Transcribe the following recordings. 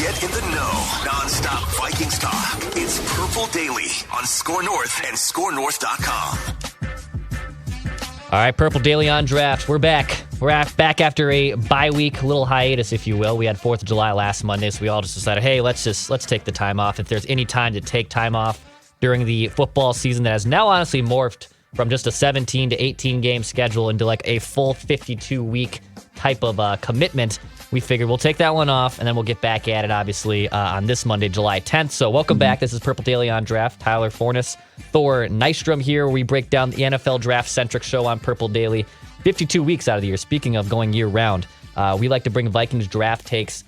Get in the know. Non-stop Vikings talk. It's Purple Daily on Score North and ScoreNorth.com. All right, Purple Daily on draft. We're back. We're back after a bye-week, little hiatus, if you will. We had 4th of July last Monday, so we all just decided, hey, let's take the time off. If there's any time to take time off during the football season that has now honestly morphed from just a 17 to 18 game schedule into like a full 52-week type of commitment, we figured we'll take that one off, and then we'll get back at it, obviously, on this Monday, July 10th. So welcome back. This is Purple Daily on Draft. Tyler Fornes, Thor Nystrom here, where we break down the NFL draft-centric show on Purple Daily. 52 weeks out of the year. Speaking of going year-round, we like to bring Vikings draft takes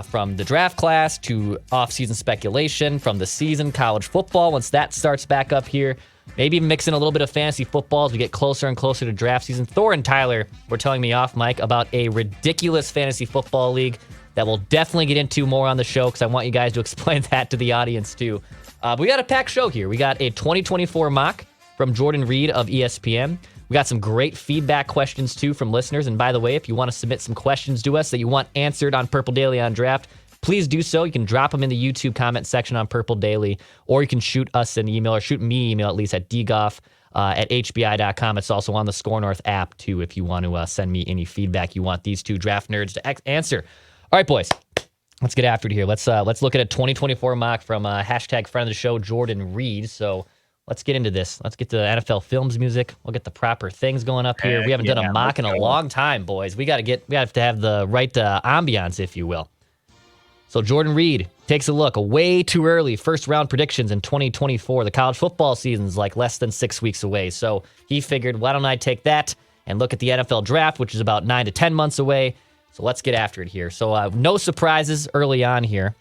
from the draft class to off-season speculation, from the season, college football, once that starts back up here. Maybe even mix in a little bit of fantasy football as we get closer and closer to draft season. Thor and Tyler were telling me off mic about a ridiculous fantasy football league that we'll definitely get into more on the show because I want you guys to explain that to the audience too. But we got a packed show here. We got a 2024 mock from Jordan Reid of ESPN. We got some great feedback questions too from listeners. And by the way, if you want to submit some questions to us that you want answered on Purple Daily on Draft, please do so. You can drop them in the YouTube comment section on Purple Daily, or you can shoot us an email, or shoot me an email at least at dgoff at hbi.com. It's also on the Score North app too if you want to send me any feedback you want these two draft nerds to answer. All right, boys, let's get after it here. Let's look at a 2024 mock from hashtag friend of the show, Jordan Reid. So let's get into this. Let's get the NFL Films music. We'll get the proper things going up here. We haven't done a mock in a long time, boys. We have to have the right ambiance, if you will. So Jordan Reid takes a look. A way too early first-round predictions in 2024. The college football season's like less than 6 weeks away. So he figured, why don't I take that and look at the NFL draft, which is about 9 to 10 months away. So let's get after it here. So no surprises early on here.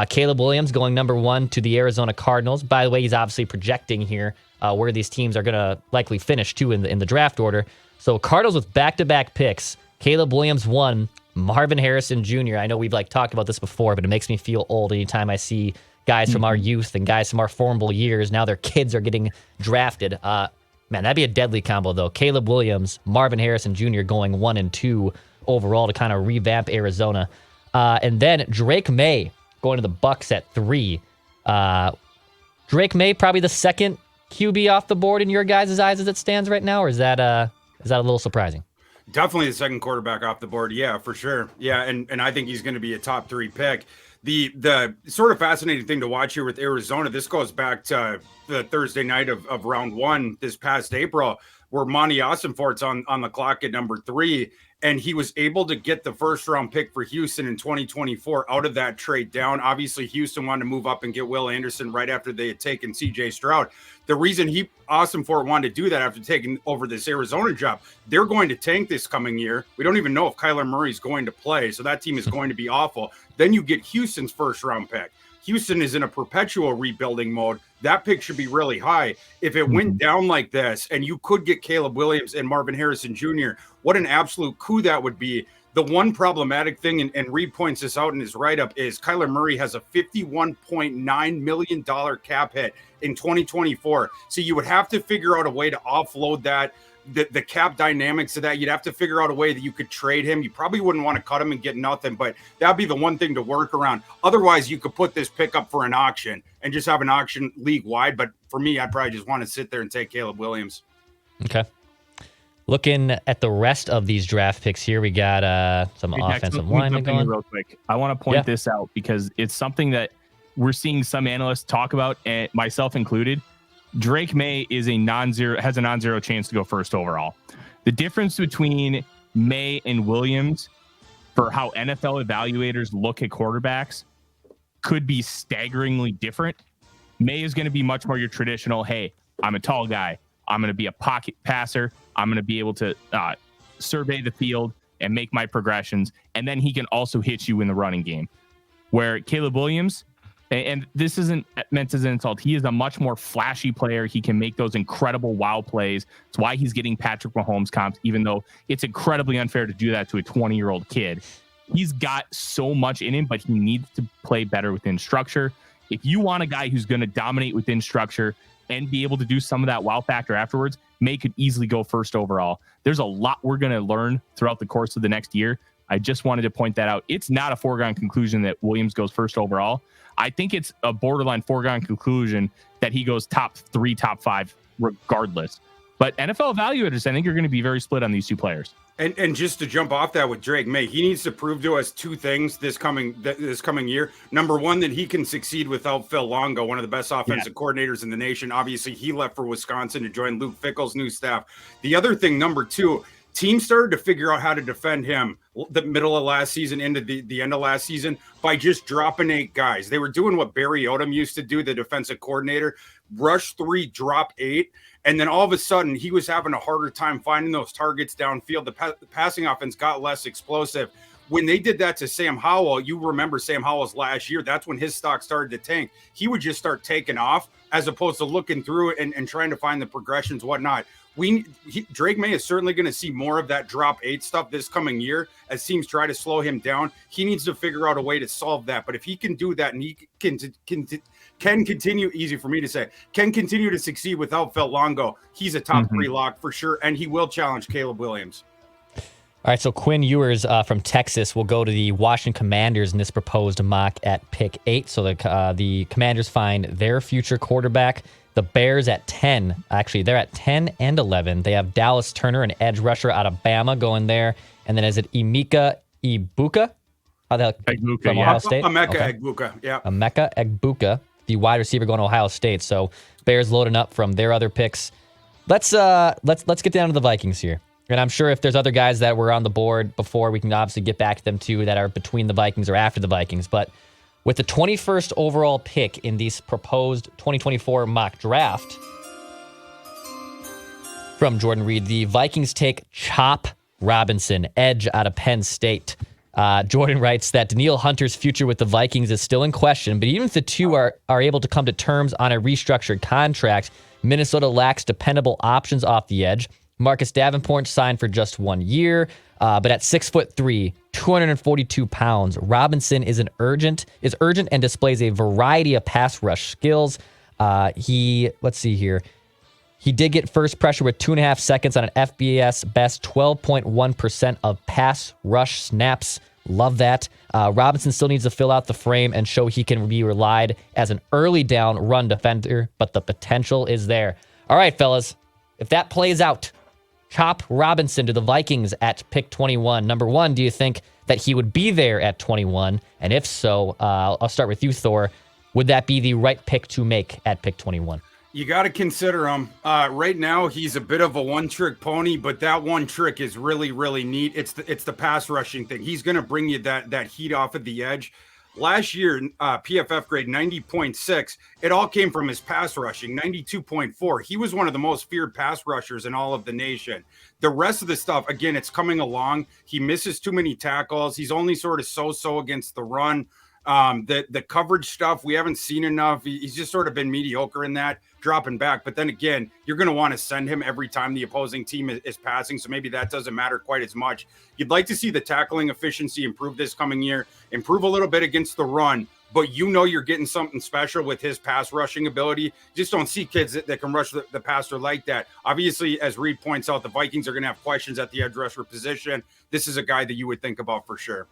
Caleb Williams going number 1 to the Arizona Cardinals. By the way, he's obviously projecting here where these teams are going to likely finish, too, in the draft order. So Cardinals with back-to-back picks. Caleb Williams 1, Marvin Harrison Jr. I know we've talked about this before, but it makes me feel old anytime I see guys from our youth and guys from our formidable years. Now their kids are getting drafted. Man, that'd be a deadly combo, though. Caleb Williams, Marvin Harrison Jr. going 1 and 2 overall to kind of revamp Arizona. And then Drake May going to the Bucs at 3. Drake May, probably the second QB off the board in your guys' eyes as it stands right now, or is that a little surprising? Definitely the second quarterback off the board. Yeah, for sure. Yeah, and I think he's going to be a top 3 pick. The sort of fascinating thing to watch here with Arizona, this goes back to the Thursday night of round 1 this past April, where Monty Ossenfort's on the clock at number 3, and he was able to get the first-round pick for Houston in 2024 out of that trade down. Obviously, Houston wanted to move up and get Will Anderson right after they had taken C.J. Stroud. The reason Ossenfort wanted to do that after taking over this Arizona job, they're going to tank this coming year. We don't even know if Kyler Murray's going to play, so that team is going to be awful. Then you get Houston's first-round pick. Houston is in a perpetual rebuilding mode. That pick should be really high. If it went down like this and you could get Caleb Williams and Marvin Harrison Jr., what an absolute coup that would be. The one problematic thing, and Reed points this out in his write-up, is Kyler Murray has a $51.9 million cap hit in 2024. So you would have to figure out a way to offload that. The cap dynamics of that, you'd have to figure out a way that you could trade him. You probably wouldn't want to cut him and get nothing, but that'd be the one thing to work around. Otherwise, you could put this pick up for an auction and just have an auction league-wide. But for me, I'd probably just want to sit there and take Caleb Williams. Okay. Looking at the rest of these draft picks here, we got some offensive linemen going. Real quick, I want to point this out because it's something that we're seeing some analysts talk about, and myself included. Drake May has a non-zero chance to go first overall. The difference between May and Williams for how NFL evaluators look at quarterbacks could be staggeringly different. May is going to be much more your traditional, hey, I'm a tall guy. I'm going to be a pocket passer. I'm going to be able to survey the field and make my progressions. And then he can also hit you in the running game. Where Caleb Williams, and this isn't meant as an insult, he is a much more flashy player. He can make those incredible wow plays. It's why he's getting Patrick Mahomes comps, even though it's incredibly unfair to do that to a 20-year-old kid. He's got so much in him, but he needs to play better within structure. If you want a guy who's going to dominate within structure and be able to do some of that wow factor afterwards, May could easily go first overall. There's a lot we're going to learn throughout the course of the next year, I just wanted to point that out. It's not a foregone conclusion that Williams goes first overall. I think it's a borderline foregone conclusion that he goes top 3, top 5, regardless. But NFL evaluators, I think, are going to be very split on these two players. And just to jump off that with Drake May, he needs to prove to us two things this coming year. Number one, that he can succeed without Phil Longo, one of the best offensive coordinators in the nation. Obviously, he left for Wisconsin to join Luke Fickell's new staff. The other thing, number two, teams started to figure out how to defend him the middle of last season into the end of last season by just dropping 8 guys. They were doing what Barry Odom used to do, the defensive coordinator, rush 3, drop 8. And then all of a sudden, he was having a harder time finding those targets downfield. The passing offense got less explosive. When they did that to Sam Howell, you remember Sam Howell's last year, that's when his stock started to tank. He would just start taking off as opposed to looking through it and trying to find the progressions, whatnot. Drake May is certainly going to see more of that drop 8 stuff this coming year as teams try to slow him down. He needs to figure out a way to solve that. But if he can do that and he can continue, easy for me to say, can continue to succeed without Phil Longo, he's a top 3 lock for sure, and he will challenge Caleb Williams. All right, so Quinn Ewers from Texas will go to the Washington Commanders in this proposed mock at pick 8. So the Commanders find their future quarterback. The Bears at 10. Actually, they're at 10 and 11. They have Dallas Turner, an edge rusher out of Bama, going there. And then is it Emeka Egbuka? From Ohio State? Emeka Egbuka, yeah. Emeka Egbuka, the wide receiver going to Ohio State. So Bears loading up from their other picks. Let's get down to the Vikings here. And I'm sure if there's other guys that were on the board before, we can obviously get back to them too that are between the Vikings or after the Vikings. But with the 21st overall pick in this proposed 2024 mock draft from Jordan Reid, the Vikings take Chop Robinson, edge out of Penn State. Jordan writes that Danielle Hunter's future with the Vikings is still in question, but even if the two are able to come to terms on a restructured contract, Minnesota lacks dependable options off the edge. Marcus Davenport signed for just 1 year, but at 6'3", 242 pounds, Robinson is urgent and displays a variety of pass rush skills. Let's see here. He did get first pressure with 2.5 seconds on an FBS best 12.1% of pass rush snaps. Love that. Robinson still needs to fill out the frame and show he can be relied as an early down run defender, but the potential is there. All right, fellas, if that plays out, Chop Robinson to the Vikings at pick 21. Number one, do you think that he would be there at 21? And if so, I'll start with you, Thor. Would that be the right pick to make at pick 21? You got to consider him. Right now, he's a bit of a one-trick pony, but that one trick is really, really neat. It's the pass rushing thing. He's going to bring you that heat off of the edge. Last year, PFF grade 90.6. It all came from his pass rushing, 92.4. He was one of the most feared pass rushers in all of the nation. The rest of the stuff, again, it's coming along. He misses too many tackles. He's only sort of so-so against the run. The coverage stuff, we haven't seen enough. He's just sort of been mediocre in that, dropping back. But then again, you're going to want to send him every time the opposing team is passing. So maybe that doesn't matter quite as much. You'd like to see the tackling efficiency improve this coming year, improve a little bit against the run, but you're getting something special with his pass rushing ability. Just don't see kids that can rush the passer like that. Obviously, as Reed points out, the Vikings are going to have questions at the edge rusher position. This is a guy that you would think about for sure.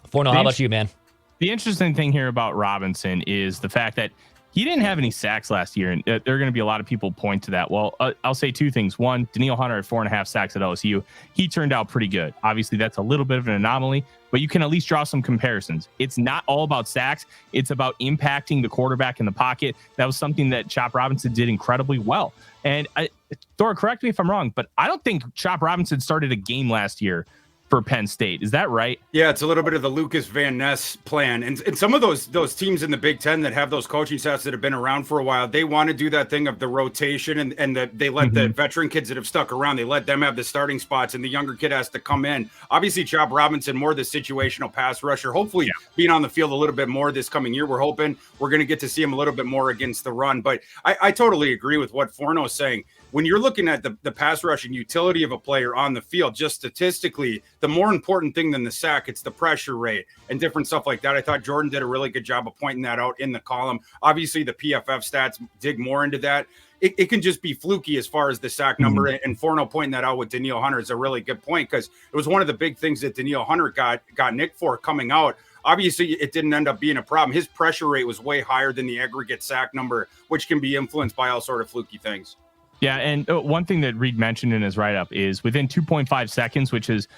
Forno, how about you, man? The interesting thing here about Robinson is the fact that he didn't have any sacks last year, and there are going to be a lot of people point to that. Well, I'll say two things. One, Danielle Hunter had 4.5 sacks at LSU. He turned out pretty good. Obviously, that's a little bit of an anomaly, but you can at least draw some comparisons. It's not all about sacks. It's about impacting the quarterback in the pocket. That was something that Chop Robinson did incredibly well. And Thor, correct me if I'm wrong, but I don't think Chop Robinson started a game last year for Penn State. Is that right? Yeah, it's a little bit of the Lucas Van Ness plan. And some of those teams in the Big Ten that have those coaching staffs that have been around for a while, they want to do that thing of the rotation and they let the veteran kids that have stuck around, they let them have the starting spots and the younger kid has to come in. Obviously, Chop Robinson, more the situational pass rusher, hopefully being on the field a little bit more this coming year. We're hoping we're going to get to see him a little bit more against the run. But I totally agree with what Forno is saying. When you're looking at the pass rushing utility of a player on the field, just statistically, the more important thing than the sack, it's the pressure rate and different stuff like that. I thought Jordan did a really good job of pointing that out in the column. Obviously, the PFF stats dig more into that. it can just be fluky as far as the sack number. And Forno pointing that out with Danielle Hunter is a really good point, because it was one of the big things that Danielle Hunter got nicked for coming out. Obviously, it didn't end up being a problem. His pressure rate was way higher than the aggregate sack number, which can be influenced by all sort of fluky things. Yeah, and one thing that Reid mentioned in his write-up is within 2.5 seconds, which is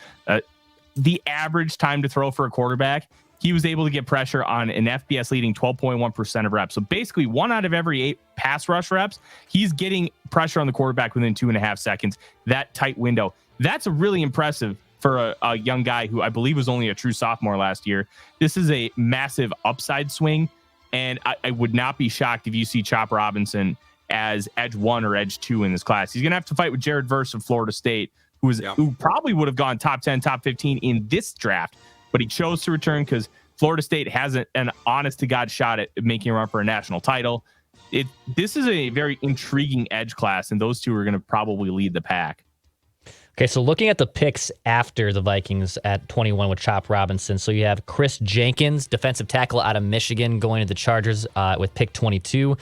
the average time to throw for a quarterback, he was able to get pressure on an FBS leading 12.1% of reps. So basically 1 out of every 8 pass rush reps, he's getting pressure on the quarterback within 2.5 seconds, that tight window. That's really impressive for a young guy who I believe was only a true sophomore last year. This is a massive upside swing, and I would not be shocked if you see Chop Robinson as edge 1 or edge 2 in this class. He's going to have to fight with Jared Verse of Florida State, who probably would have gone top 10, top 15 in this draft, but he chose to return because Florida State has an honest-to-God shot at making a run for a national title. This is a very intriguing edge class, and those two are going to probably lead the pack. Okay, so looking at the picks after the Vikings at 21 with Chop Robinson, so you have Chris Jenkins, defensive tackle out of Michigan, going to the Chargers with pick 22.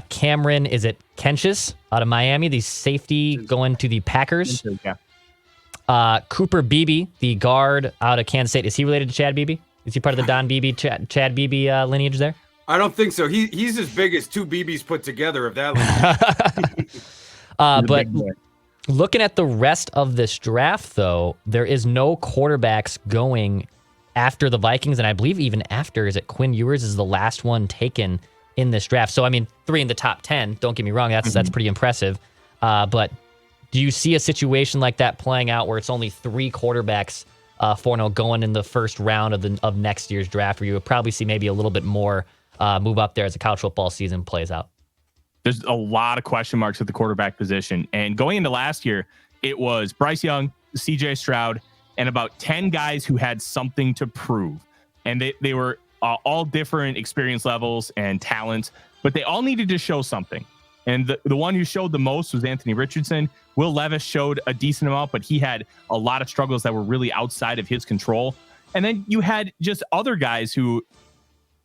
Cameron, is it Kenchis out of Miami, the safety, going to the Packers? Yeah. Cooper Beebe, the guard out of Kansas State. Is he related to Chad Beebe? Is he part of the Don Beebe, Chad Beebe lineage there? I don't think so. He's as big as 2 Beebes put together, if that lineage. But looking at the rest of this draft, though, there is no quarterbacks going after the Vikings, and I believe even after, is it Quinn Ewers is the last one taken in this draft. So, I mean, 3 in the top 10, don't get me wrong, that's pretty impressive. But do you see a situation like that playing out where it's only 3 quarterbacks going in the first round of next year's draft, where you would probably see maybe a little bit more move up there as the college football season plays out? There's a lot of question marks at the quarterback position. And going into last year, it was Bryce Young, CJ Stroud, and about 10 guys who had something to prove. And they were all different experience levels and talents, but they all needed to show something. And the one who showed the most was Anthony Richardson. Will Levis showed a decent amount, but he had a lot of struggles that were really outside of his control. And then you had just other guys who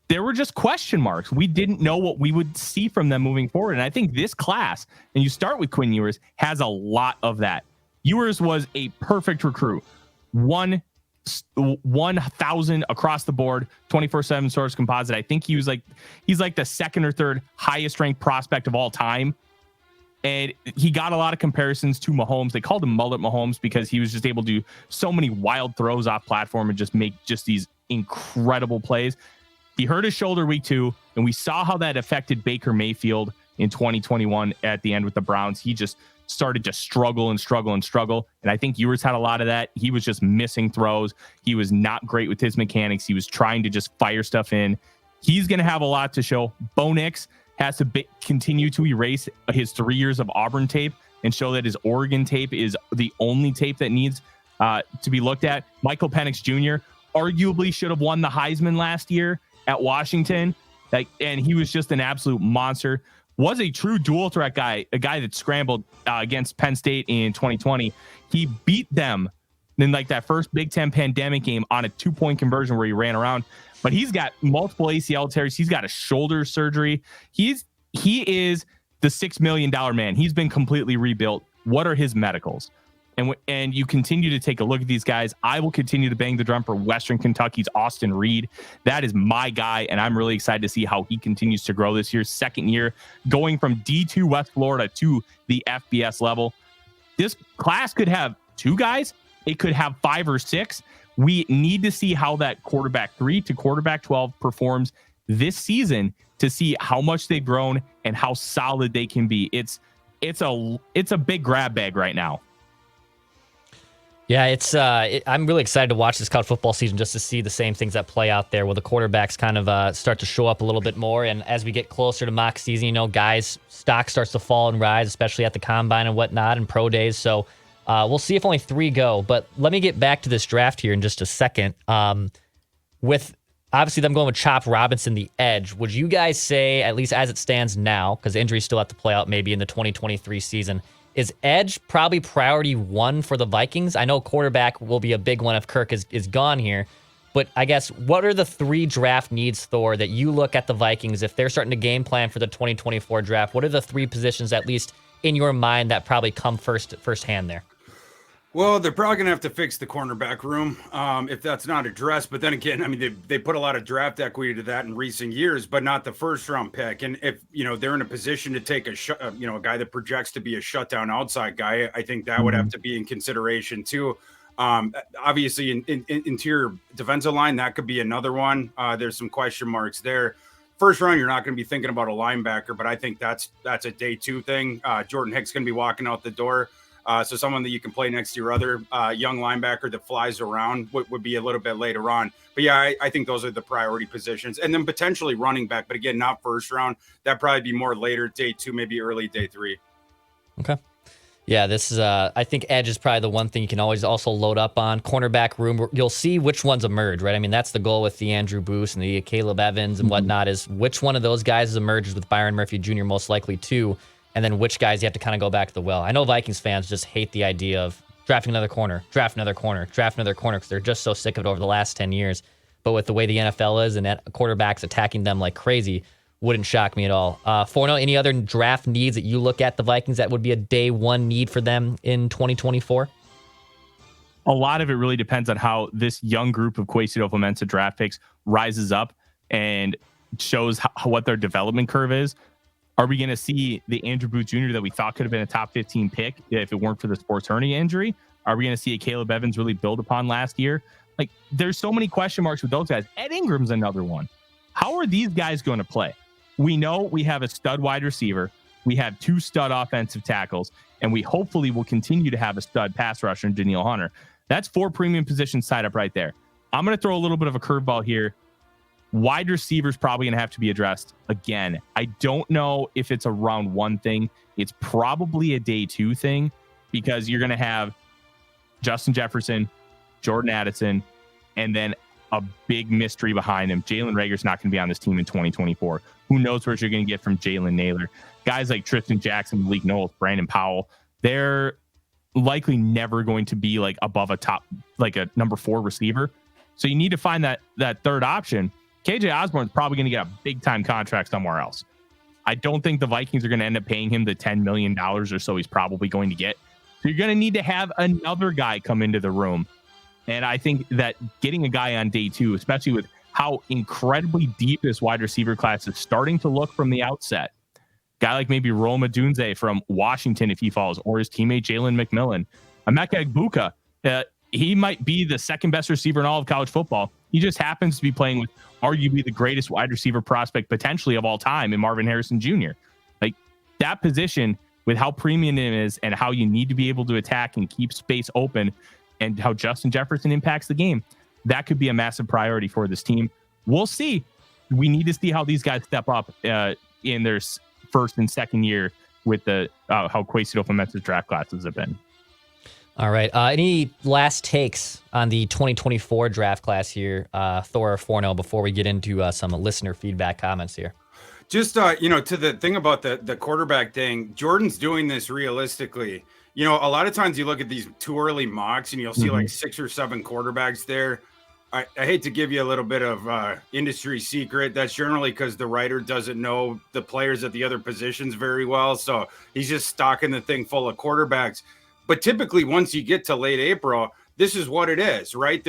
there were just question marks. We didn't know what we would see from them moving forward. And I think this class, and you start with Quinn Ewers, has a lot of that. Ewers was a perfect recruit. 1,000 across the board, 24/7 source composite. I think he's like the second or third highest ranked prospect of all time. And he got a lot of comparisons to Mahomes. They called him Mullet Mahomes because he was just able to do so many wild throws off platform and just make just these incredible plays. He hurt his shoulder week 2, and we saw how that affected Baker Mayfield in 2021 at the end with the Browns. He just started to struggle. And I think Ewers had a lot of that. He was just missing throws. He was not great with his mechanics. He was trying to just fire stuff in. He's going to have a lot to show. Bo Nix has to continue to erase his 3 years of Auburn tape and show that his Oregon tape is the only tape that needs to be looked at. Michael Penix Jr. arguably should have won the Heisman last year at Washington. And he was just an absolute monster. Was a true dual threat guy, a guy that scrambled against Penn State in 2020. He beat them in that first Big Ten pandemic game on a 2-point conversion where he ran around. But he's got multiple ACL tears. He's got a shoulder surgery. He is the $6 million man. He's been completely rebuilt. What are his medicals? And you continue to take a look at these guys. I will continue to bang the drum for Western Kentucky's Austin Reed. That is my guy, and I'm really excited to see how he continues to grow this year. Second year, going from D2 West Florida to the FBS level. This class could have 2 guys. It could have 5 or 6. We need to see how that quarterback 3 to quarterback 12 performs this season to see how much they've grown and how solid they can be. It's a big grab bag right now. Yeah, I'm really excited to watch this college football season just to see the same things that play out there where the quarterbacks kind of start to show up a little bit more. And as we get closer to mock season, guys' stock starts to fall and rise, especially at the combine and whatnot and pro days. So we'll see if only 3 go. But let me get back to this draft here in just a second. With obviously them going with Chop Robinson, the edge, would you guys say, at least as it stands now, because injuries still have to play out maybe in the 2023 season, is edge probably priority 1 for the Vikings? I know quarterback will be a big one if Kirk is gone here, But I guess, what are the 3 draft needs, Thor, that you look at the Vikings, if they're starting to game plan for the 2024 draft, what are the 3 positions, at least in your mind, that probably come firsthand there? Well, they're probably going to have to fix the cornerback room if that's not addressed. But then again, I mean, they put a lot of draft equity to that in recent years, but not the first round pick. And if, they're in a position to take a guy that projects to be a shutdown outside guy, I think that would have to be in consideration too. Obviously, in interior defensive line, that could be another one. There's some question marks there. First round, you're not going to be thinking about a linebacker, but I think that's a day 2 thing. Jordan Hicks going to be walking out the door. So someone that you can play next to your other young linebacker that flies around would be a little bit later on. But yeah, I think those are the priority positions. And then potentially running back, but again, not first round. That'd probably be more later, day 2, maybe early day 3. Okay. Yeah, this is, I think edge is probably the one thing you can always also load up on. Cornerback room, you'll see which ones emerge, right? I mean, that's the goal with the Andrew Booth and the Caleb Evans and whatnot, is which one of those guys emerges with Byron Murphy Jr. most likely too. And then which guys you have to kind of go back to the well. I know Vikings fans just hate the idea of drafting another corner, draft another corner, because they're just so sick of it over the last 10 years. But with the way the NFL is and quarterbacks attacking them like crazy, wouldn't shock me at all. Forno, any other draft needs that you look at the Vikings that would be a day 1 need for them in 2024? A lot of it really depends on how this young group of Kwesi Adofo-Mensah draft picks rises up and shows what their development curve is. Are we going to see the Andrew Booth Jr. that we thought could have been a top 15 pick if it weren't for the sports hernia injury? Are we going to see a Caleb Evans really build upon last year? Like, there's so many question marks with those guys. Ed Ingram's another one. How are these guys going to play? We know we have a stud wide receiver. We have 2 stud offensive tackles, and we hopefully will continue to have a stud pass rusher in Danielle Hunter. That's 4 premium positions tied up right there. I'm going to throw a little bit of a curveball here. Wide receivers probably going to have to be addressed again. I don't know if it's a round 1 thing. It's probably a day 2 thing, because you're going to have Justin Jefferson, Jordan Addison, and then a big mystery behind him. Jalen Reagor's not going to be on this team in 2024. Who knows what you're going to get from Jalen Naylor? Guys like Tristan Jackson, Malik Knowles, Brandon Powell, they're likely never going to be like above a top, like a number 4 receiver. So you need to find that third option. KJ Osborne's probably going to get a big time contract somewhere else. I don't think the Vikings are going to end up paying him the $10 million or so he's probably going to get. So you're going to need to have another guy come into the room. And I think that getting a guy on day 2, especially with how incredibly deep this wide receiver class is starting to look from the outset, guy like maybe Rome Odunze from Washington, if he falls, or his teammate Jalen McMillan, Emeka Egbuka, he might be the second best receiver in all of college football. He just happens to be playing with arguably the greatest wide receiver prospect potentially of all time in Marvin Harrison Jr. Like, that position, with how premium it is and how you need to be able to attack and keep space open, and how Justin Jefferson impacts the game, that could be a massive priority for this team. We'll see. We need to see how these guys step up in their first and second year with the how Kwesi Adofo-Mensah's draft classes have been. All right. Any last takes on the 2024 draft class here, Thor or Forno, before we get into some listener feedback comments here? Just, to the thing about the quarterback thing, Jordan's doing this realistically. A lot of times you look at these too early mocks and you'll see like 6 or 7 quarterbacks there. I hate to give you a little bit of industry secret. That's generally because the writer doesn't know the players at the other positions very well. So he's just stocking the thing full of quarterbacks. But typically, once you get to late April, this is what it is, right?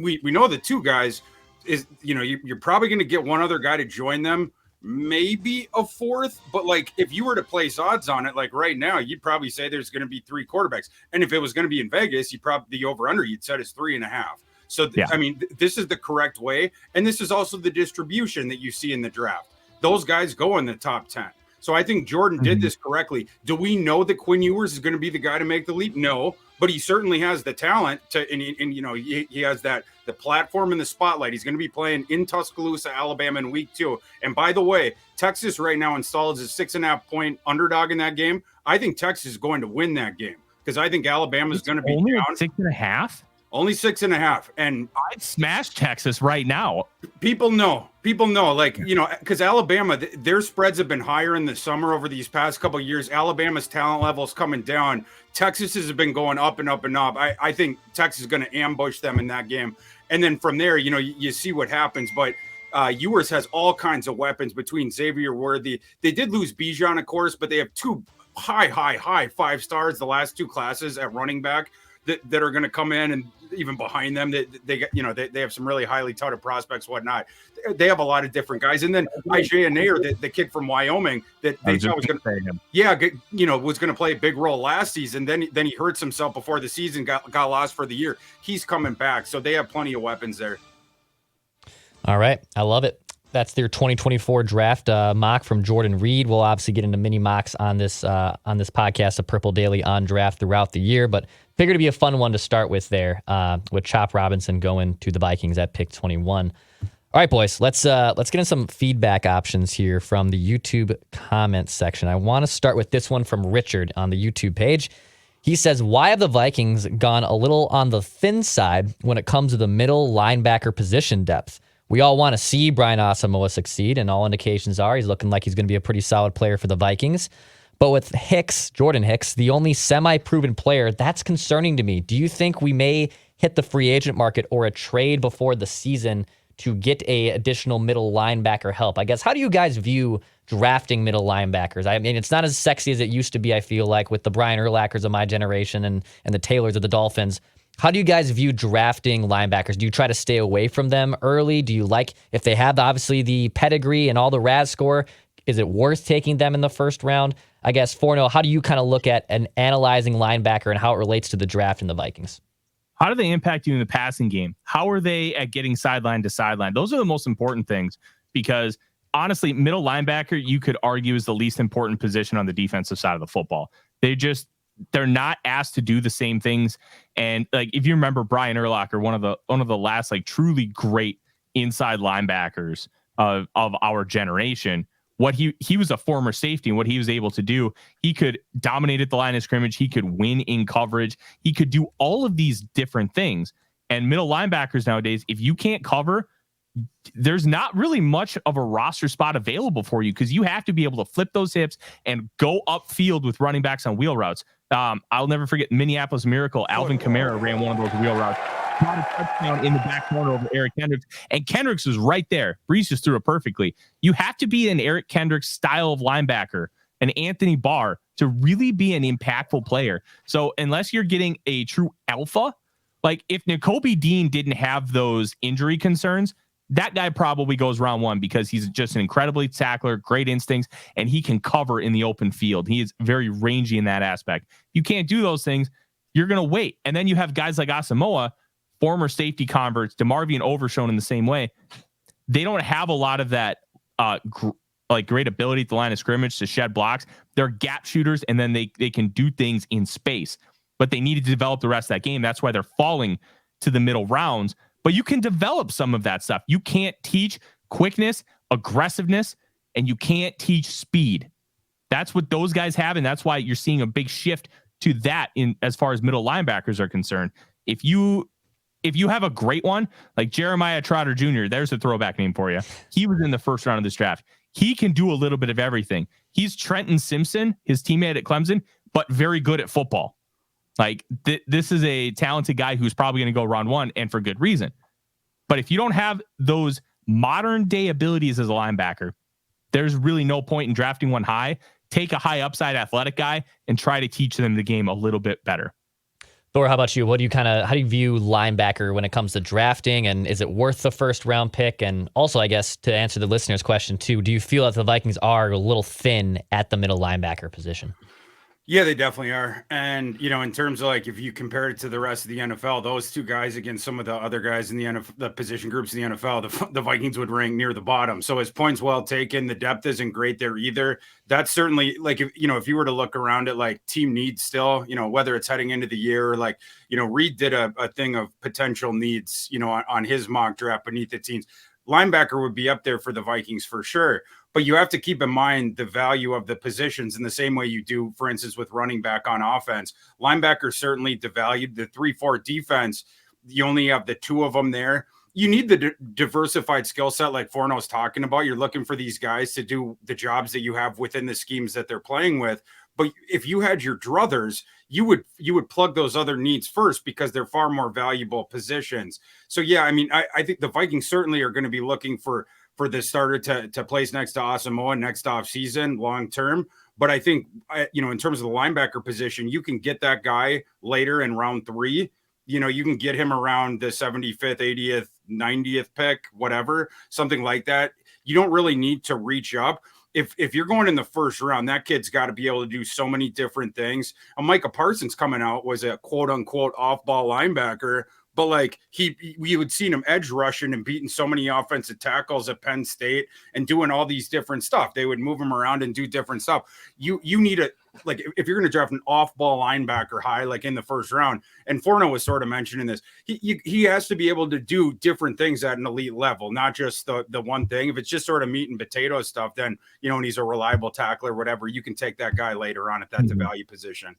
We know the 2 guys is, you're probably going to get one other guy to join them, maybe a 4th. But like, if you were to place odds on it, like right now, you'd probably say there's going to be 3 quarterbacks. And if it was going to be in Vegas, the over under you'd set is 3.5. So, yeah. I mean, this is the correct way. And this is also the distribution that you see in the draft. Those guys go in the top 10. So I think Jordan did this correctly. Do we know that Quinn Ewers is going to be the guy to make the leap? No, but he certainly has the talent to, and he has the platform and the spotlight. He's going to be playing in Tuscaloosa, Alabama in week 2. And by the way, Texas right now installs a 6.5 point underdog in that game. I think Texas is going to win that game because I think Alabama is going to be only down 6.5. Only 6.5. And I'd smash Texas right now. People know, like, because Alabama, their spreads have been higher in the summer over these past couple of years. Alabama's talent level is coming down. Texas has been going up and up and up. I think Texas is going to ambush them in that game. And then from there, you see what happens. But Ewers has all kinds of weapons between Xavier Worthy. They did lose Bijan, of course, but they have two high 5 stars, the last 2 classes at running back that are going to come in, and even behind them, they have some really highly touted prospects, whatnot. They have a lot of different guys, and then Isaiah Nair, the kid from Wyoming, that they thought was going to, was going to play a big role last season. Then he hurts himself before the season, got lost for the year. He's coming back, so they have plenty of weapons there. All right, I love it. That's their 2024 draft mock from Jordan Reid. We'll obviously get into mini mocks on this podcast of Purple Daily on draft throughout the year, but figured to be a fun one to start with there, with Chop Robinson going to the Vikings at pick 21. All right, boys, let's get into some feedback options here from the YouTube comments section. I want to start with this one from Richard on the YouTube page. He says, why have the Vikings gone a little on the thin side when it comes to the middle linebacker position depth? We all want to see Brian Asamoah succeed, and all indications are he's looking like he's going to be a pretty solid player for the Vikings. But with Jordan Hicks, the only semi-proven player, that's concerning to me. Do you think we may hit the free agent market or a trade before the season to get a additional middle linebacker help? I guess, how do you guys view drafting middle linebackers? I mean, it's not as sexy as it used to be, I feel like, with the Brian Urlachers of my generation and the Taylors of the Dolphins. How do you guys view drafting linebackers? Do you try to stay away from them early? Do you like, if they have obviously the pedigree and all the RAS score, is it worth taking them in the first round? I guess, Forno, how do you kind of look at an analyzing linebacker and how it relates to the draft in the Vikings? How do they impact you in the passing game? How are they at getting sideline to sideline? Those are the most important things, because honestly, middle linebacker, you could argue, is the least important position on the defensive side of the football. They're not asked to do the same things. And like, if you remember Brian Urlacher, one of the last like truly great inside linebackers of our generation, what he was a former safety, and what he was able to do, he could dominate at the line of scrimmage. He could win in coverage. He could do all of these different things. And middle linebackers nowadays, if you can't cover, there's not really much of a roster spot available for you, because you have to be able to flip those hips and go upfield with running backs on wheel routes. I'll never forget Minneapolis Miracle. Alvin Kamara ran one of those wheel routes, got a touchdown in the back corner over Eric Kendricks, and Kendricks was right there. Breeze just threw it perfectly. You have to be an Eric Kendricks style of linebacker, an Anthony Barr, to really be an impactful player. So unless you're getting a true alpha, like if Nakobe Dean didn't have those injury concerns, that guy probably goes round 1, because he's just an incredibly tackler, great instincts, and he can cover in the open field. He is very rangy in that aspect. You can't do those things, you're going to wait. And then you have guys like Asamoah, former safety converts, DeMarvion Overshown in the same way. They don't have a lot of that great ability at the line of scrimmage to shed blocks. They're gap shooters, and then they can do things in space. But they need to develop the rest of that game. That's why they're falling to the middle rounds. But you can develop some of that stuff. You can't teach quickness, aggressiveness, and you can't teach speed. That's what those guys have, and that's why you're seeing a big shift to that in as far as middle linebackers are concerned. If you have a great one, like Jeremiah Trotter Jr., there's a throwback name for you. He was in the first round of this draft. He can do a little bit of everything. He's Trenton Simpson, his teammate at Clemson, but very good at football. Like this is a talented guy who's probably going to go round 1, and for good reason. But if you don't have those modern day abilities as a linebacker, there's really no point in drafting one high. Take a high upside athletic guy and try to teach them the game a little bit better. Thor, how about you? How do you view linebacker when it comes to drafting, and is it worth the first round pick? And also, I guess, to answer the listener's question too, do you feel that the Vikings are a little thin at the middle linebacker position? Yeah, they definitely are. And, in terms of like, if you compare it to the rest of the NFL, those two guys against some of the other guys in the NFL, the position groups in the NFL, the Vikings would rank near the bottom. So his point's well taken. The depth isn't great there either. That's certainly like, if you were to look around at like team needs still, whether it's heading into the year or like, Reed did a thing of potential needs, on his mock draft beneath the teams. Linebacker would be up there for the Vikings for sure. But you have to keep in mind the value of the positions in the same way you do, for instance, with running back on offense. Linebacker certainly devalued. The 3-4 defense, you only have the two of them there. You need the diversified skill set like Forno's talking about. You're looking for these guys to do the jobs that you have within the schemes that they're playing with. But if you had your druthers, you would plug those other needs first because they're far more valuable positions. So, yeah, I mean, I think the Vikings certainly are going to be looking for the starter to place next to Asamoah next offseason long term. But I think, in terms of the linebacker position, you can get that guy later in round 3. You can get him around the 75th, 80th, 90th pick, whatever, something like that. You don't really need to reach up. If you're going in the first round, that kid's got to be able to do so many different things. And Micah Parsons coming out was a quote unquote off-ball linebacker, but like we would seen him edge rushing and beating so many offensive tackles at Penn State and doing all these different stuff. They would move him around and do different stuff. You need if you're going to draft an off-ball linebacker high, like in the first round, and Forno was sort of mentioning this, he has to be able to do different things at an elite level, not just the one thing. If it's just sort of meat and potato stuff, then, and he's a reliable tackler, whatever, you can take that guy later on if that's a value position.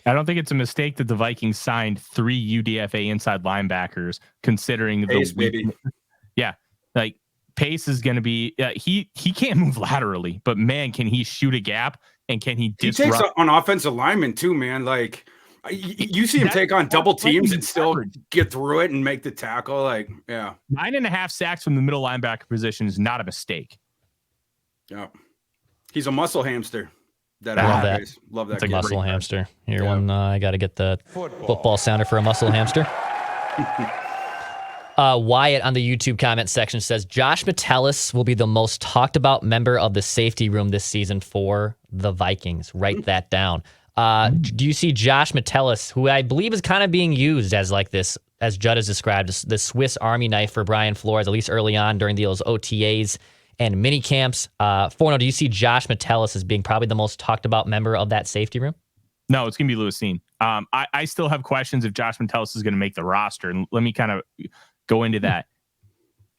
I don't think it's a mistake that the Vikings signed 3 UDFA inside linebackers, considering Pace, baby. Yeah, like Pace is going to be he can't move laterally, but man, can he shoot a gap and can he disrupt? He takes on offensive linemen too, man. Like you see him take on double teams and still get through it and make the tackle. Like, yeah, 9.5 sacks from the middle linebacker position is not a mistake. Yeah, he's a muscle hamster. Love that. Love that. It's a muscle hamster. Here, I got to get the football sounder for a muscle hamster. Wyatt on the YouTube comment section says, Josh Metellus will be the most talked about member of the safety room this season for the Vikings. Write that down. Do you see Josh Metellus, who I believe is kind of being used as like this, as Judd has described, the Swiss Army knife for Brian Flores, at least early on during those OTAs and mini camps? Forno, do you see Josh Metellus as being probably the most talked about member of that safety room? No, it's going to be Lewis Seen. I still have questions if Josh Metellus is going to make the roster. And let me kind of go into that.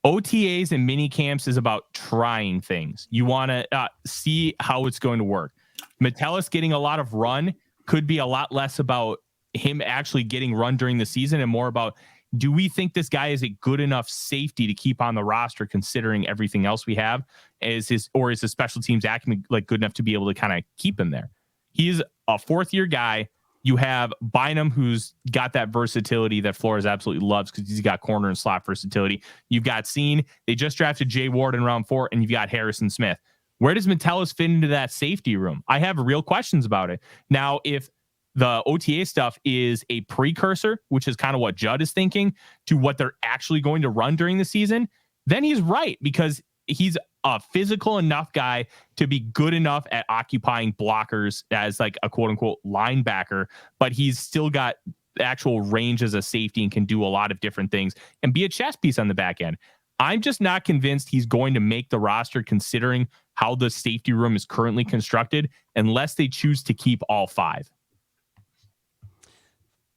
OTAs and mini camps is about trying things. You want to see how it's going to work. Metellus getting a lot of run could be a lot less about him actually getting run during the season and more about, do we think this guy is a good enough safety to keep on the roster considering everything else we have? Is his special teams acumen like good enough to be able to kind of keep him there? He's a fourth-year guy. You have Bynum, who's got that versatility that Flores absolutely loves because he's got corner and slot versatility. You've got Seen. They just drafted Jay Ward in round 4, and you've got Harrison Smith. Where does Metellus fit into that safety room? I have real questions about it. Now, if the OTA stuff is a precursor, which is kind of what Judd is thinking, to what they're actually going to run during the season, then he's right, because he's a physical enough guy to be good enough at occupying blockers as like a quote unquote linebacker, but he's still got actual range as a safety and can do a lot of different things and be a chess piece on the back end. I'm just not convinced he's going to make the roster considering how the safety room is currently constructed, unless they choose to keep all 5.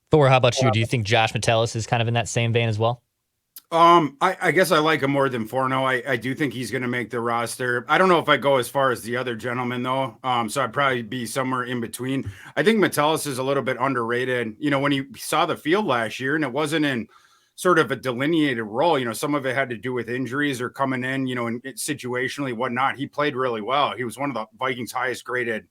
Thor, how about you? Do you think Josh Metellus is kind of in that same vein as well? I guess I like him more than Forno. I do think he's going to make the roster. I don't know if I go as far as the other gentleman though. So I'd probably be somewhere in between. I think Metellus is a little bit underrated. When you saw the field last year, and it wasn't in sort of a delineated role, some of it had to do with injuries or coming in, and situationally whatnot. He played really well. He was one of the Vikings' highest graded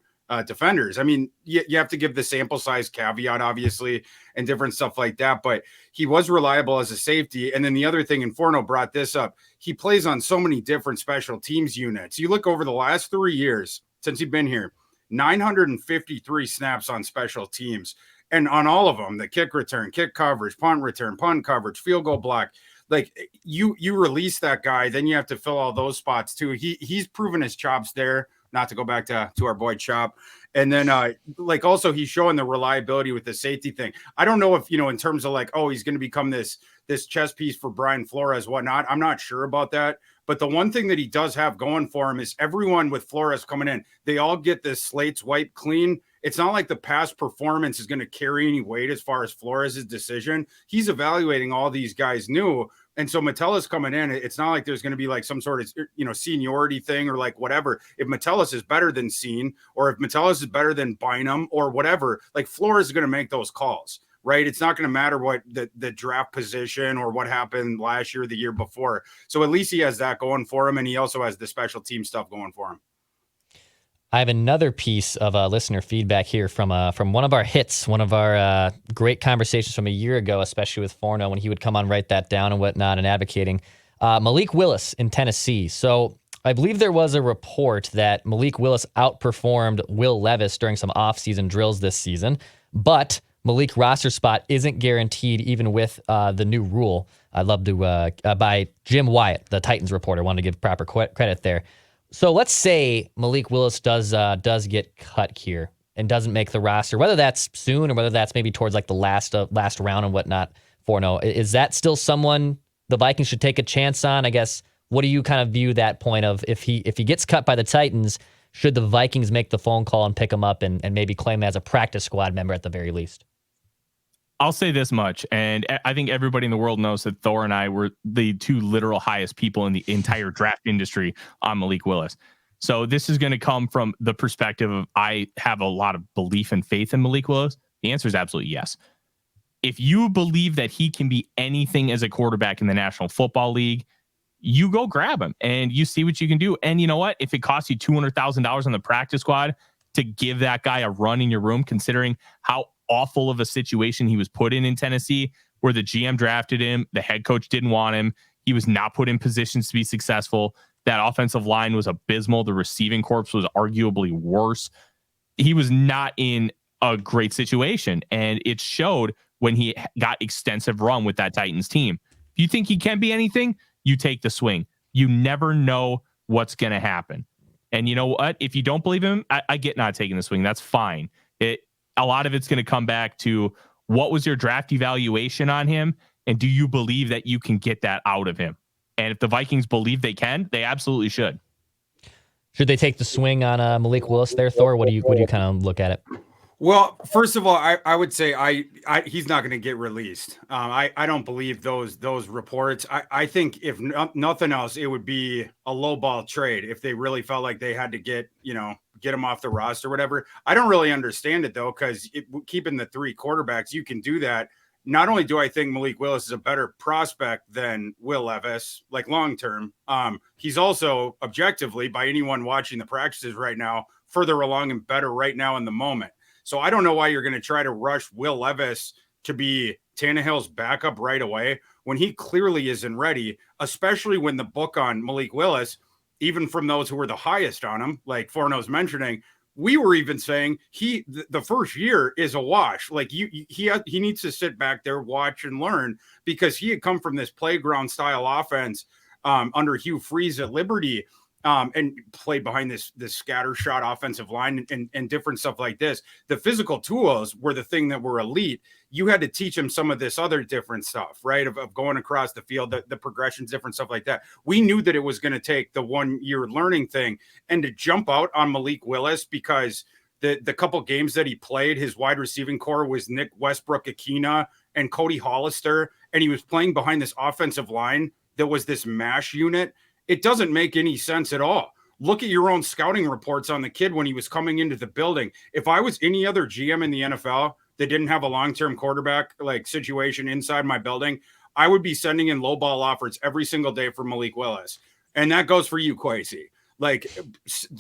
defenders. I mean, you have to give the sample size caveat, obviously, and different stuff like that, but he was reliable as a safety. And then the other thing, and Forno brought this up, he plays on so many different special teams units. You look over the last 3 years since he's been here, 953 snaps on special teams. And on all of them, the kick return, kick coverage, punt return, punt coverage, field goal block, like you release that guy, then you have to fill all those spots too. He's proven his chops there. Not to go back to our boy Chop. And then also he's showing the reliability with the safety thing. I don't know if, in terms of like, oh, he's going to become this chess piece for Brian Flores, whatnot. I'm not sure about that. But the one thing that he does have going for him is everyone with Flores coming in, they all get this slates wiped clean. It's not like the past performance is going to carry any weight as far as Flores' decision. He's evaluating all these guys new. And so Metellus coming in, it's not like there's going to be like some sort of, seniority thing or like whatever. If Metellus is better than Seen, or if Metellus is better than Bynum or whatever, like Flores is going to make those calls, right? It's not going to matter what the draft position or what happened last year, the year before. So at least he has that going for him, and he also has the special team stuff going for him. I have another piece of listener feedback here from one of our hits, one of our great conversations from a year ago, especially with Forno when he would come on, write that down and whatnot and advocating. Malik Willis in Tennessee. So I believe there was a report that Malik Willis outperformed Will Levis during some offseason drills this season, but Malik roster spot isn't guaranteed even with the new rule. I'd love to, by Jim Wyatt, the Titans reporter, wanted to give proper credit there. So let's say Malik Willis does get cut here and doesn't make the roster, whether that's soon or whether that's maybe towards like the last round and whatnot. Forno, is that still someone the Vikings should take a chance on? I guess. What do you kind of view that point of if he gets cut by the Titans, should the Vikings make the phone call and pick him up and maybe claim him as a practice squad member at the very least? I'll say this much, and I think everybody in the world knows that Thor and I were the two literal highest people in the entire draft industry on Malik Willis. So this is going to come from the perspective of I have a lot of belief and faith in Malik Willis. The answer is absolutely yes. If you believe that he can be anything as a quarterback in the National Football League, you go grab him and you see what you can do. And you know what? If it costs you $200,000 on the practice squad to give that guy a run in your room, considering how awful of a situation he was put in Tennessee, where the GM drafted him, the head coach didn't want him, he was not put in positions to be successful. That offensive line was abysmal. The receiving corps was arguably worse. He was not in a great situation, and it showed when he got extensive run with that Titans team. If you think he can be anything, you take the swing. You never know what's going to happen. And you know what? If you don't believe him, I get not taking the swing. That's fine. A lot of it's going to come back to what was your draft evaluation on him, and do you believe that you can get that out of him? And if the Vikings believe they can, they absolutely should. Should they take the swing on Malik Willis there, Thor? What do you kind of look at it? Well, first of all, I would say he's not going to get released. I don't believe those reports. I think if nothing else, it would be a low ball trade if they really felt like they had to get him off the roster or whatever. I don't really understand it though, because keeping the three quarterbacks, you can do that. Not only do I think Malik Willis is a better prospect than Will Levis, like long term, he's also objectively, by anyone watching the practices right now, further along and better right now in the moment. So I don't know why you're going to try to rush Will Levis to be Tannehill's backup right away when he clearly isn't ready, especially when the book on Malik Willis, even from those who were the highest on him, like Forno's mentioning, we were even saying the first year is a wash. Like he needs to sit back there, watch and learn, because he had come from this playground style offense under Hugh Freeze at Liberty. And played behind this scatter shot offensive line and different stuff like this. The physical tools were the thing that were elite. You had to teach him some of this other different stuff, right? Of going across the field, the progressions, different stuff like that. We knew that it was going to take the 1 year learning thing, and to jump out on Malik Willis because the couple games that he played, his wide receiving core was Nick Westbrook-Akina and Cody Hollister, and he was playing behind this offensive line that was this MASH unit. It doesn't make any sense at all. Look at your own scouting reports on the kid when he was coming into the building. If I was any other GM in the NFL that didn't have a long-term quarterback like situation inside my building, I would be sending in low ball offers every single day for Malik Willis. And that goes for you, Kwesi. Like,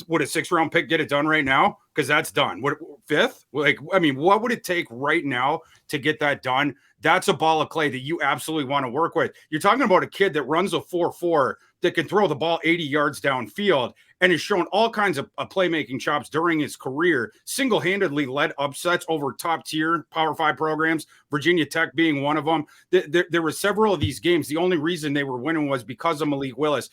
would a 6th round pick get it done right now? Because that's done. What, 5th? Like, I mean, what would it take right now to get that done? That's a ball of clay that you absolutely want to work with. You're talking about a kid that runs a 4.4 that can throw the ball 80 yards downfield and has shown all kinds of playmaking chops during his career, single-handedly led upsets over top-tier Power 5 programs, Virginia Tech being one of them. There were several of these games. The only reason they were winning was because of Malik Willis.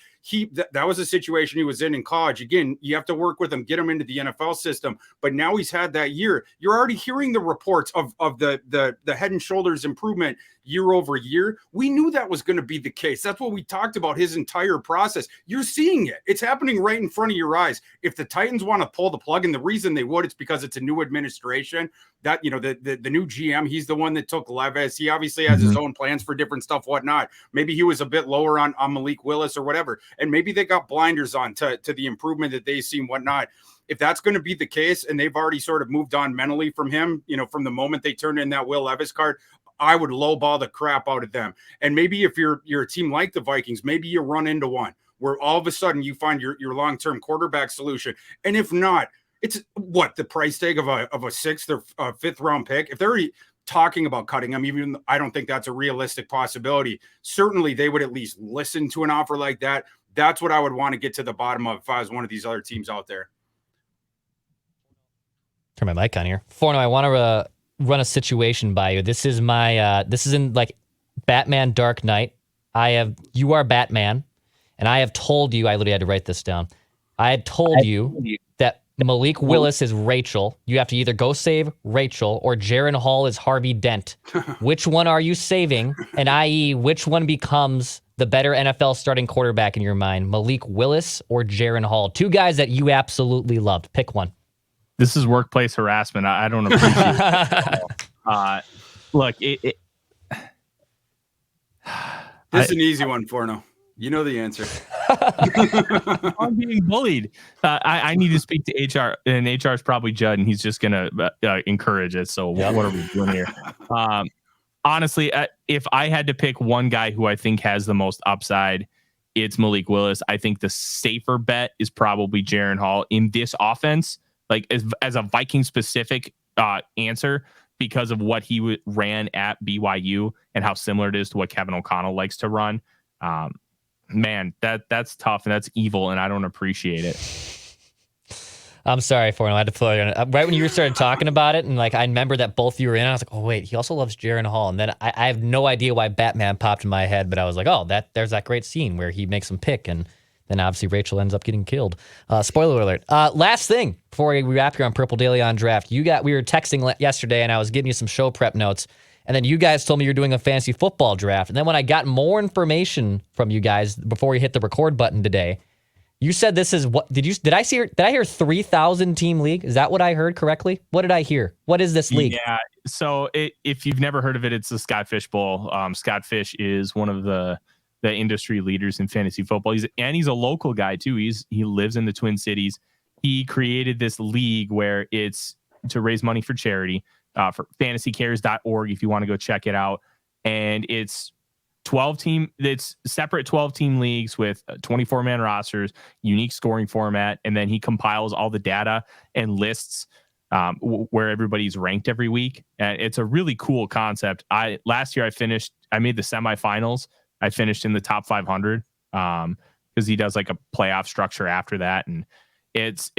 That was a situation he was in college. Again, you have to work with him, get him into the NFL system, but now he's had that year. You're already hearing the reports of the head and shoulders improvement year over year. We knew that was going to be the case. That's what we talked about his entire process. You're seeing it. It's happening right in front of your eyes. If the Titans want to pull the plug, and the reason they would, it's because it's a new administration. That, the new GM, he's the one that took Levis. He obviously has his own plans for different stuff, whatnot. Maybe he was a bit lower on Malik Willis or whatever. And maybe they got blinders on to the improvement that they see and whatnot. if that's going to be the case, and they've already sort of moved on mentally from him, from the moment they turned in that Will Levis card, I would lowball the crap out of them. And maybe if you're a team like the Vikings, maybe you run into one where all of a sudden you find your long-term quarterback solution. And if not, it's what the price tag of a sixth or fifth round pick. If they're already talking about cutting him, even I don't think that's a realistic possibility. Certainly they would at least listen to an offer like that. That's what I would want to get to the bottom of if I was one of these other teams out there. Turn my mic on here. Forno, I want to run a situation by you. This is this is in like Batman Dark Knight. You are Batman, and I have told you, I literally had to write this down. I had told you that Malik Willis is Rachel. You have to either go save Rachel or Jaron Hall is Harvey Dent. Which one are you saving? And i.e., which one becomes the better NFL starting quarterback in your mind? Malik Willis or Jaron Hall? Two guys that you absolutely loved. Pick one. This is workplace harassment. I don't appreciate it. Look, this is an easy one, Forno. You know the answer. I'm being bullied. I need to speak to HR, and HR is probably Judd, and he's just going to encourage it. So what are we doing here? Honestly, if I had to pick one guy who I think has the most upside, it's Malik Willis. I think the safer bet is probably Jaron Hall in this offense. Like as a Viking specific answer, because of what he ran at BYU and how similar it is to what Kevin O'Connell likes to run. Man, that's tough and that's evil, and I don't appreciate it. I'm sorry, Forno. I had to play on it. Right when you started talking about it, and like I remember that both you were in, I was like, oh wait, he also loves Jaron Hall. And then I have no idea why Batman popped in my head, but I was like, oh, there's that great scene where he makes him pick, and then obviously Rachel ends up getting killed. Spoiler alert. Last thing before we wrap here on Purple Daily on Draft, we were texting yesterday, and I was giving you some show prep notes. And then you guys told me you're doing a fantasy football draft. And then when I got more information from you guys before we hit the record button today, you said this is what did I hear 3,000 team league? Is that what I heard correctly? What did I hear? What is this league? Yeah. So if you've never heard of it, it's the Scott Fish Bowl. Scott Fish is one of the industry leaders in fantasy football. He's a local guy too. He lives in the Twin Cities. He created this league where it's to raise money for charity. For fantasycares.org if you want to go check it out. And it's separate 12-team leagues with 24-man rosters, unique scoring format, and then he compiles all the data and lists where everybody's ranked every week. And it's a really cool concept. Last year I made the semifinals. I finished in the top 500 because he does like a playoff structure after that. And it's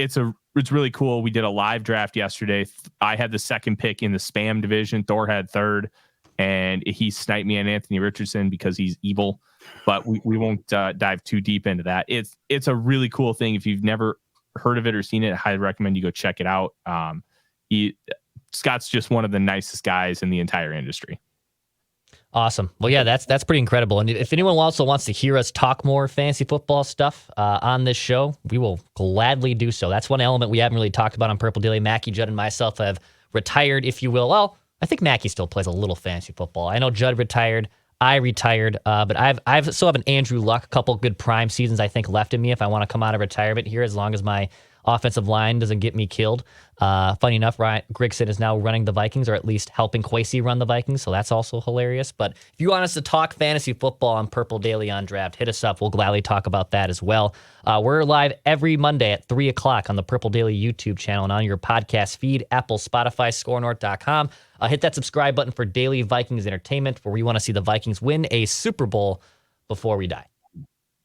really cool. We did a live draft yesterday. I had the second pick in the spam division. Thor had third, and he sniped me on Anthony Richardson because he's evil. But we won't dive too deep into that. It's a really cool thing. If you've never heard of it or seen it, I highly recommend you go check it out. Scott's just one of the nicest guys in the entire industry. Awesome. Well, yeah, that's pretty incredible. And if anyone also wants to hear us talk more fantasy football stuff on this show, we will gladly do so. That's one element we haven't really talked about on Purple Daily. Mackie, Judd, and myself have retired, if you will. Well, I think Mackie still plays a little fantasy football. I know Judd retired. I retired, but I still have an Andrew Luck, a couple good prime seasons I think left in me if I want to come out of retirement here, as long as my offensive line doesn't get me killed. Funny enough, Ryan Grigson is now running the Vikings, or at least helping Kwesi run the Vikings, so that's also hilarious. But if you want us to talk fantasy football on Purple Daily on Draft, hit us up. We'll gladly talk about that as well. We're live every Monday at 3 o'clock on the Purple Daily YouTube channel and on your podcast feed, Apple, Spotify, ScoreNorth.com. Hit that subscribe button for daily Vikings entertainment, where we want to see the Vikings win a Super Bowl before we die.